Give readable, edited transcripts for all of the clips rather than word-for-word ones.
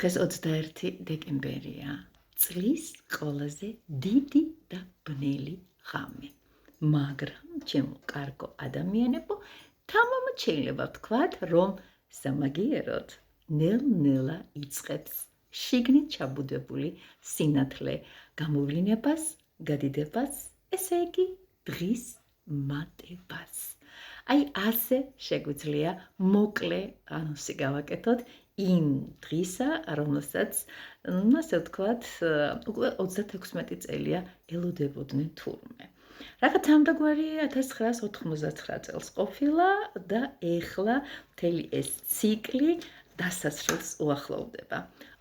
დღეს 21 დეკემბერია. წლის ყველაზე დიდი და ბნელი ღამე. მაგრამ ჩემო კარგო ადამიანებო, თამამად შეიძლება ვთქვათ, რომ სამაგიეროდ ნელ-ნელა იწყებს შიგნით ჩაბუდებული სინათლე გამოვლინებას, გადიდებას, ესე იგი დღის მატებას. აი ასე შეგვიძლია მოკლე ანონსი გავაკეთოთ იმ დღისა, რომელსაც, ასე ვთქვათ, უკვე 36 წელია ელოდებოდნენ თურმე. რაღაც ამდაგვარი 1999 წელს ყოფილა და ეხლა მთელი ეს ციკლი დასასრულს უახლოვდება.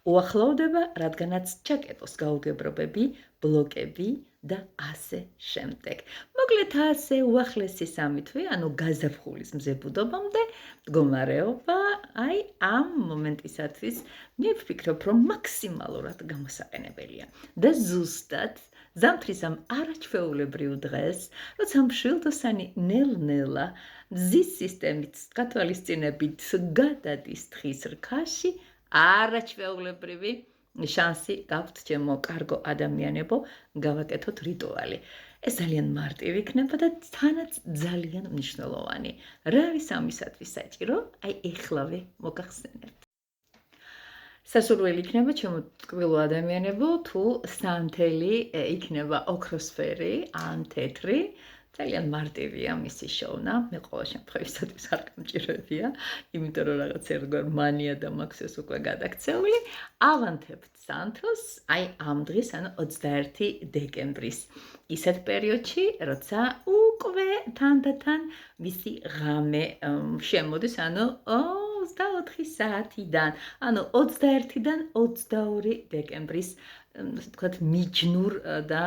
უახლოვდება, რადგანაც ჩაკეტოს გაუგებრობები, ბლოკები და ასე შემდეგ. მოკლედ ასე უახლესი სამი თვე, ანუ გაზაფხულის მზებუდობამდე მდგომარეობა, აი ამ მომენტისათვის მე ვფიქრობ, რომ მაქსიმალურად გამოსაყენებელია. და ზუსტად ზამთრის ამ არაჩვეულებრივ დღეს, როცა მშვილდოსანი ნელ-ნელა მზის სისტემით გათვალისწინებით გადადის თხის რქაში, არაჩვეულებრივი შანსი გაქვთ ჩემო კარგო ადამიანებო, გავაკეთოთ რიტუალი. ეს ძალიან მარტივი იქნება და თანაც ძალიან მნიშვნელოვანი. რა არის ამისათვის საჭირო? აი ეხლავე მოგახსენებთ. სასურველი იქნება ჩემო ტკბილო ადამიანებო, თუ სანთელი იქნება ოქროსფერი ან თეთრი, ძალიან მარტივია მისი შოვნა, მე ყოველ შემთხვევაში არ გამჭირებია, იმიტომ რომ რაღაც ერთგვარ მანია და მაქვს ეს უკვე გადაქცეული. ავანთებთ სანთელს, აი ამ დღის, ანუ 21 დეკემბრის, ისეთ პერიოდში, როცა უკვე თანდათან მისი ღამე შემოდის, ანუ 24 საათიდან, ანუ 21-დან 22 დეკემბრის, ასე ვთქვათ, მიჯნურ და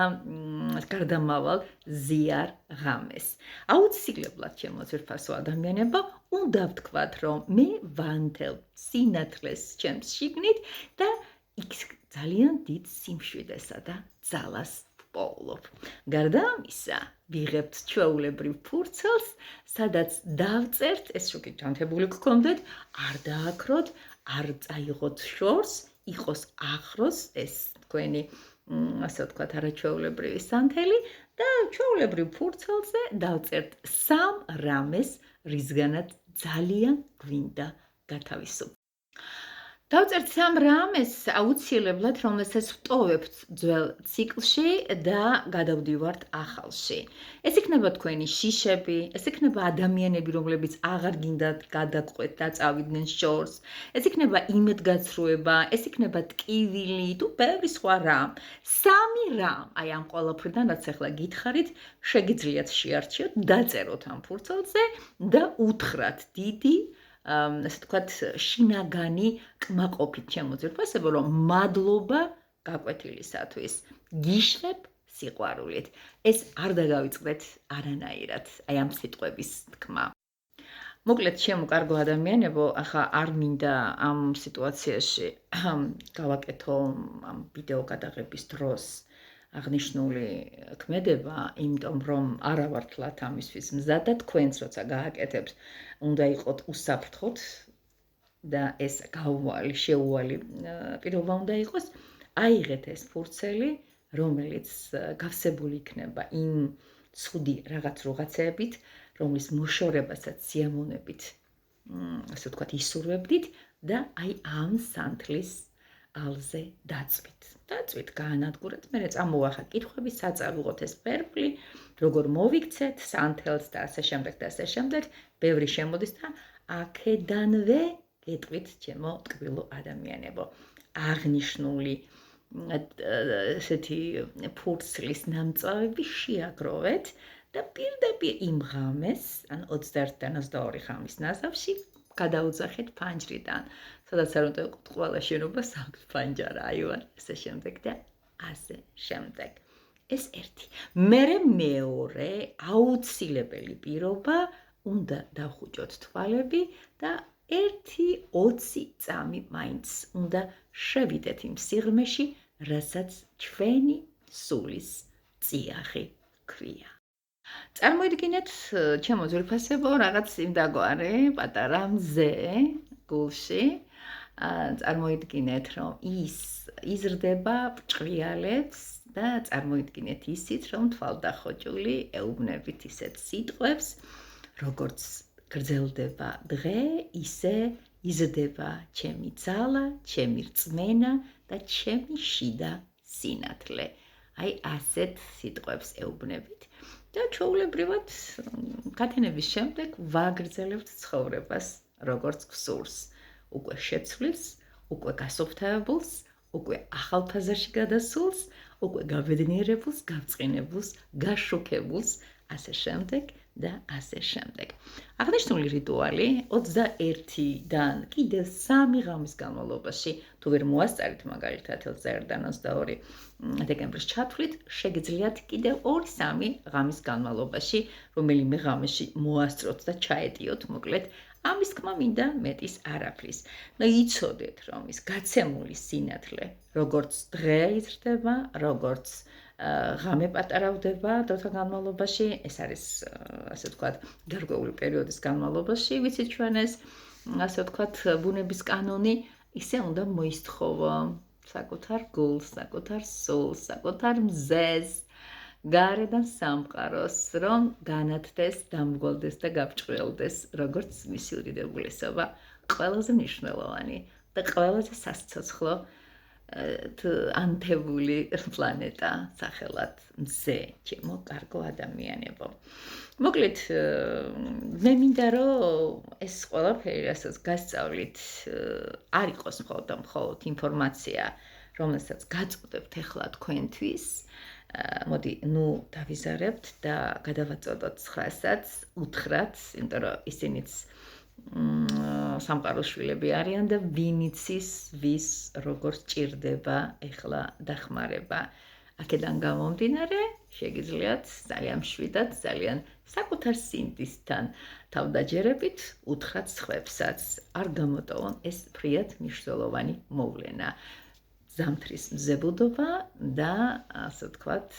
გარდამავალ ზიარ ღამეს. აუცილებლად ჩემო ძვირფასო ადამიანებო, უნდა ვთქვათ, რომ მე ვანთელ სინათლეს ჩემს შიგნით და იქ ძალიან დიდ სიმშვიდესა და ძალას ვპოულობ. გარდა ამისა, ვიღებთ ჩვეულებრივ ფურცელს, სადაც დავწერთ, ეს შუქი ჯანმრთელებული გქონდეთ, არ დააქროთ, არ წაიღოთ შორს, იყოს ახლოს ეს თქვენი, ასე ვთქვათ, არაჩვეულებრივი სანთელი და ჩვეულებრივ ფურცელზე დავწერთ სამ რამეს, რისგანაც ძალიან გვინდა გათავისუფლება. დავწერთ სამ რამეს აუცილებლად, რომელსაც ვტოვებთ ძველ ციკლში და გადავდივართ ახალში. ეს იქნება თქვენი შიშები, ეს იქნება ადამიანები, რომლებიც აღარ გინდათ გადაგყვეთ და წავიდნენ შორს, ეს იქნება იმედგაცრუება, ეს იქნება ტკივილი თუ ბევრი სხვა რამ. სამი რამ, აი ამ ყველაფრიდან, რაც ახლა გითხარით, შეგიძლიათ შეარჩიოთ, დაწეროთ ამ ფურცელზე და უთხრათ დიდი, ასე ვთქვათ, შინაგანი კმაყოფით ჩემო ძვირფასებო, რომ მადლობა გაკვეთილისათვის. გიშლებ სიყვარულით. ეს არ დაგავიწყდეთ არანაირად, აი ამ სიტყვების თქმა. მოკლედ ჩემო კარგო ადამიანებო, ახლა არ მინდა ამ სიტუაციაში გავაკეთო ამ ვიდეო გადაღების დროს აღნიშნული ქმედება, იმიტომ რომ არა ვართ ლათ ამისთვის მზად და თქვენც როცა გააკეთებთ, უნდა იყოთ უსაფრთხოდ და ეს გაუვალი, შეუვალი პირობა უნდა იყოს. აიღეთ ეს ფურცელი, რომელიც გავსებული იქნება იმ ცუდი რაღაცეებით, რომლის მოშორებასაც სიამოვნებით, ასე ვთქვათ, ისურვებდით და აი ამ სანთლის ალზე დაწვით. დაწვით, გაანადგურეთ, მერე წამოახა კითხვები, საწავიღოთ ეს ფერფლი, როგორ მოვიქცეთ სანთელს და ასე შემდეგ და ასე შემდეგ, ბევრი შემოდის და აქედანვე გეტყვით ჩემო ტკბილო ადამიანებო. აღნიშნული ესეთი ფურცლის ნამწავები შეაგროვეთ და პირდაპირ იმ ღამეს, ან 21-დან 22 ღამის ნაზავში გადაუძახეთ ფანჯრიდან, სადაც არ უნდა იყოთ ყველა შენობას აქვს ფანჯარა, აივანი, ასე შემდეგ და ასე შემდეგ. ეს ერთი. მერე მეორე აუცილებელი პირობა, უნდა დავხუჭოთ თვალები და 1-20 წამი მაინც უნდა შევიდეთ იმ სიღრმეში, რასაც ჩვენი სულის წიაღი ქვია. წარმოიდგინეთ, ჩემო ძვირფასებო, რაღაც იმდაგვარი პატარა მზე გულში, წარმოიდგინეთ, რომ ის იზრდება, ბრჭყიალებს და წარმოიდგინეთ ისიც, რომ თვალდახოჭული ეუბნებით ისეთ სიტყვებს, როგორც გრძელდება დღე, ისე იზრდება ჩემი ძალა, ჩემი რწმენა და ჩემი შიდა სინათლე. აი ასეთ სიტყვებს ეუბნებით და ჩვეულებრივად გათენების შემდეგ ვაგრძელებთ ცხოვრებას, როგორც გსურს. უკვე შეცვლის, უკვე გასუფთავებულს, უკვე ახალ ფაზაში გადასულს, უკვე გაბედნიერებულს, გავწყინებულს, გაშუქებულს, ასე შემდეგ და ასე შემდეგ. აღნიშნული რიტუალი 21-დან კიდევ 3 ღამის განმავლობაში, თუ ვერ მოასწარით მაგალითად 21-დან 22 დეკემბრის ჩათვლით, შეგიძლიათ კიდევ 2-3 ღამის განმავლობაში, რომელიმე ღამეში მოასწროთ და ჩაეტიოთ, მოკლედ ამის თქმა მინდა მეტის არაფრის. იცოდეთ, რომ ის გაცემული სინათლე, როგორც დღე იზრდება, როგორც ღამე პატარავდება დროთა განმავლობაში, ეს არის, ასე ვთქვათ, გარკვეული პერიოდის განმავლობაში, ვიცით ჩვენ ეს, ასე ვთქვათ, ბუნების კანონი ისე უნდა მოისთხოვო საკუთარ გულს, საკუთარ სულს, საკუთარ მზეს, გარედან სამყაროს, რომ განათდეს, დამრგვალდეს და გაბჭყველდეს, როგორც მისი უდიდებულესობა, ყველაზე მნიშვნელოვანი და ყველაზე სასიცოცხლო ანთებული პლანეტა სახელად მზე, ჩემო კარგო ადამიანებო. მოკლედ, მე მინდა რომ ეს ყველაფერი, რასაც გასწავლით, არ იყოს მხოლოდ ინფორმაცია, რომელსაც გაწვდებთ ახლა თქვენთვის. მოდი, დავიზარებთ და გადავაწოდოთ 900-ს, უთხრათ, იმიტომ რომ ისინიც სამყაროს შვილები არიან და ვინ იცის, ვის როგორ სჭირდება ახლა დახმარება. აქედან გამომდინარე, შეგიძლიათ ძალიან მშვიდად, ძალიან საკუთარ სინდისთან თავდაჯერებით უთხრათ სხვებსაც. არ გამოტოვონ ეს ფრიად მნიშვნელოვანი მოვლენა. ზამთრის მზებუდობა და, ასე ვთქვათ,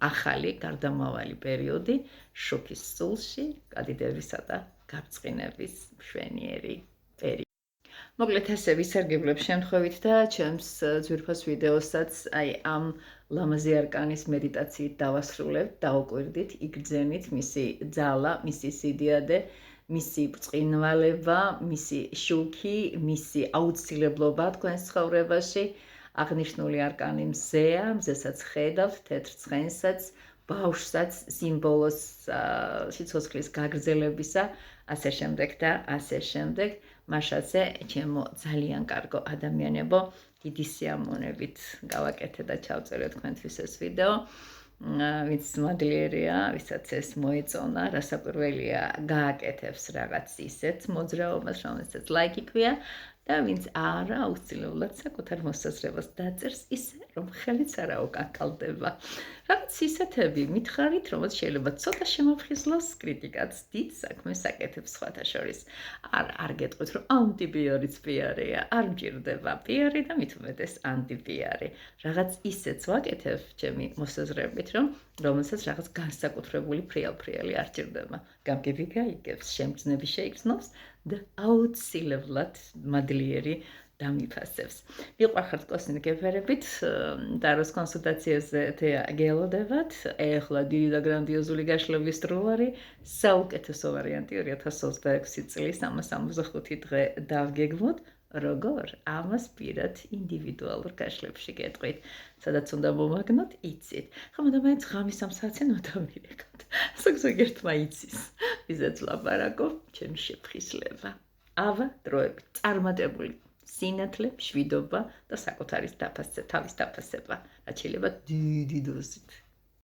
ახალი გარდამავალი პერიოდი შუქის სულში, გადიდებისა და გაბრწყინების მშვენიერი პერიოდი. მოკლედ ესე ვისარგებლებ შემთხვევით და ჩემს ძვირფას ვიდეოსაც აი ამ ლამაზი არკანის მედიტაციით დავასრულებთ, დაუკვირდით, იგრძენით მისი ძალა, მისი სიდიადე, მისი ბრწყინვალება, მისი შუქი, მისი აუცილებლობა თქვენს ცხოვრებაში. აღნიშნული არკანი მზეა, მზესაც ხედავთ, თეთრ ცხენსაც, ბავშვსაც, სიმბოლოს სიცოცხლის გაგრძელებისა, ასე შემდეგ და ასე შემდეგ. მაშასე, ჩემო ძალიან კარგო ადამიანებო, დიდი სიამოვნებით გავაკეთე და ჩავწერე თქვენთვის ეს ვიდეო. ვინც მადლიერია, ვისაც ეს მოეწონა, რასაკვირველია, გააკეთებს რაღაც ისეთ მოძრაობას, რომელსაც ლაიქი ქვია და ვინც არა, აუცილებლად საკუთარ მოსაზრებას დაწერს ისე, რომ ხელიც არ აუკანკალდება. რაღაც ისეთები მითხარით, რომელიც შეიძლება ცოტა შემოფხიზლოს კრიტიკაც, დიდ საქმეს აკეთებს სხვათა შორის. არ გეტყვით, რომ ანტიპიარიც პიარია, არ მჭირდება პიარი და მით უმეტეს ანტიპიარი. რაღაც ისეც ვაკეთებ ჩემი მოსაზრებით, რომელსაც რაღაც განსაკუთრებული ფრიალ-ფრიალი არ ჭირდება. გამგები გაიგებს, შემგზნები შეიგრძნობს და აუცილებლად მადლიერი დამიფასებს. მიყვარხართ კოსმიკ ეფერებით, ტაროს კონსულტაციაზე გელოდებათ. ეხლა დიდი და გრანდიოზული გაშლების დრო არის. საუკეთესო ვარიანტი 2026 წლის 365 დღე დავგეგმოთ. როგორ? ამას პირად ინდივიდუალურ გაშლებში გეტყვით. სადაც უნდა მომაგნოთ, იცით. ხომ მაინც ღამის 3 საათზე დავირეკოთ. ზოგიერთმა იცის. ვიზაც ლაპარაკობ, ჩემი შეფხიზლება. ავა დროებით წარმატებული სინათლე, მშვიდობა და საკუთარის თავის დაფასება. რაც შეიძლება დიდი დოზით.